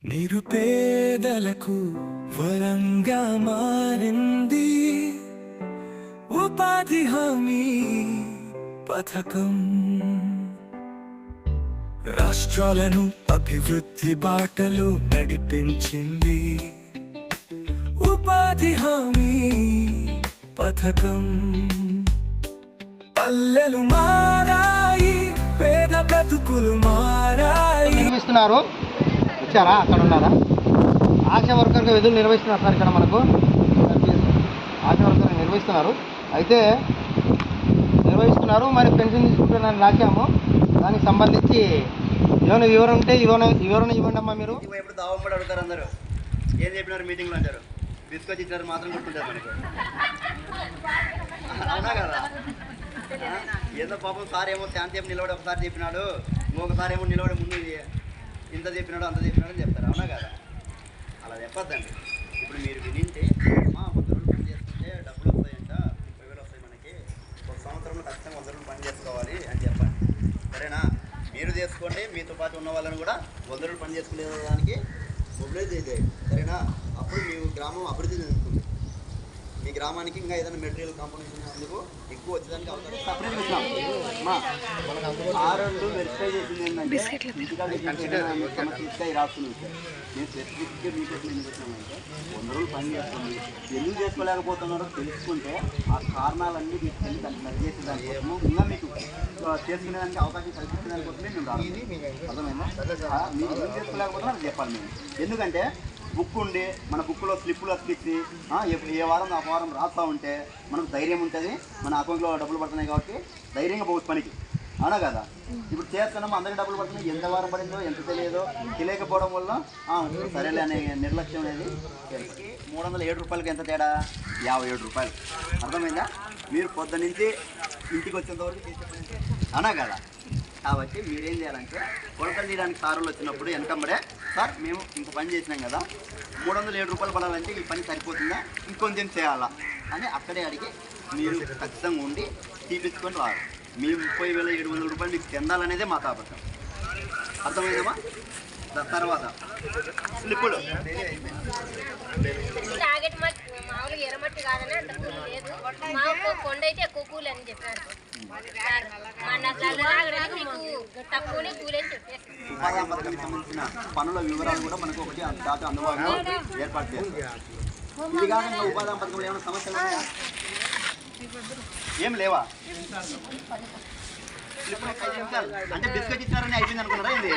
నిరుపేదలకు వరంగా మారింది ఉపాధి హామీ పథకం. రాష్ట్రాలను అభివృద్ధి బాటలో నడిపించింది ఉపాధి హామీ పథకం. పల్లెలు మారాయి, పేద బ్రతుకులు మారాయి. నిర్వహిస్తున్నారు, వచ్చారా? అక్కడ ఉన్నారా? ఆశా వర్కర్గా విధులు నిర్వహిస్తున్నారు సార్. ఇక్కడ మనకు ఆశా వర్కర్ నిర్వహిస్తున్నారు. అయితే నిర్వహిస్తున్నారు, మరి పెన్షన్ తీసుకుంటున్నారని రాశాము. దానికి సంబంధించి ఏమైనా వివరణ ఉంటే వివరణ ఇవ్వండి అమ్మా. మీరు ఎప్పుడు దావం కూడా అడుగుతారు, అందరూ ఏం చెప్పినారు మీటింగ్లో అంటారు, బిస్కెట్ ఇచ్చారు మాత్రం గుర్తుంటారు మనకు. అవునా కదా? ఏదో పాపం సార్ ఏమో శాంతి ఏమో నిలబడి ఒకసారి చెప్పినాడు, ఇంకొకసారి ఏమో నిలబడి ముందు ఇంత చెప్పినాడు అంత చెప్పినాడు అని చెప్తారు. అవునా కదా? అలా చెప్పొద్దండి. ఇప్పుడు మీరు వినింటే మా 100 రోజులు పని చేసుకుంటే డబ్బులు వస్తాయంట, 30,000 వస్తాయి మనకి, ఒక సంవత్సరంలో ఖచ్చితంగా 100 రోజులు పని చేసుకోవాలి అని చెప్పండి. సరేనా? మీరు చేసుకోండి, మీతో పాటు ఉన్న వాళ్ళని కూడా 100 రోజులు పని చేసుకునే దానికి మొబిలైజ్ చేయండి. సరేనా? అప్పుడు మీ గ్రామం అభివృద్ధి చెందుతుంది. మీ గ్రామానికి ఇంకా ఏదైనా మెటీరియల్ కాంపోజిషన్ అందుకు ఎక్కువ వచ్చేదానికి అవకాశం. సపరేట్ ఇస్తాం. వెరిఫై చేసింది ఏంటంటే సమస్య రాస్తున్నాం సార్. నేను స్పెసిఫిక్గా మీకు ఎందుకు వచ్చినామంటే 100 రోజులు పని చేస్తుంది, ఎందుకు చేసుకోలేకపోతున్నారో తెలుసుకుంటే ఆ కారణాలన్నీ తీసుకెళ్ళి దాన్ని సరి చేసే దానికోసము ఇంకా మీకు చేసుకునేదానికి అవకాశం కల్పించడానికోసమే మేము రావాలి. అర్థమైందా? మీరు ఎందుకు చేసుకోలేకపోతున్నారో చెప్పాలి మేము. ఎందుకంటే బుక్ ఉండి మన బుక్లో స్లిప్పులు అతికిచ్చి ఏ వారం ఆ వారం రాస్తూ ఉంటే మనకు ధైర్యం ఉంటుంది, మన అకౌంట్లో డబ్బులు పడుతున్నాయి కాబట్టి ధైర్యంగా పోవచ్చు పనికి. అవునా కదా? ఇప్పుడు చేస్తున్నాము, అందరికి డబ్బులు పడుతున్నాయి, ఎంత వారం పడిందో ఎంత తెలియదో తెలియకపోవడం వల్ల సరేలే అనే నిర్లక్ష్యం అనేది. 307 రూపాయలకి ఎంత తేడా? 57 రూపాయలు. అర్థమైందా? మీరు పొద్దు నుంచి ఇంటికి వచ్చేంత వరకు చేసే. అవునా కదా? కాబట్టి మీరేం చేయాలంటే కొలతలు తీయడానికి సారులు వచ్చినప్పుడు వెనకమ్మడే సార్ మేము ఇంకో పని చేసినాం కదా, 307 రూపాయలు పడాలంటే ఈ పని సరిపోతుందా, ఇంకొంచెం చేయాలా అని అక్కడే అడిగి మీరు ఖచ్చితంగా ఉండి తీపించుకొని రారు. మీ 30,700 రూపాయలు మీకు చెందాలనేదే మా తాపత్రం. అర్థమైందమ్మా? తర్వాత స్లిప్పులు మామూలుగా ఎర్రమట్టి కాదని అంత కూలి లేదు, కొండ అయితే ఎక్కువ కూలి అని చెప్పారు. ఉపాధి పథకానికి సంబంధించిన పనుల వివరాలు కూడా మనకు ఒకటి దాత అందుబాటులో ఏర్పాటు చేస్తారు. ఇది కాకుండా ఉపాధి పథకంలో ఏమైనా సమస్యలు ఉన్నాయా? ఏం లేవా? అంటే బిస్కెట్ ఇచ్చారని అయిపోయింది అనుకున్నారా? ఇది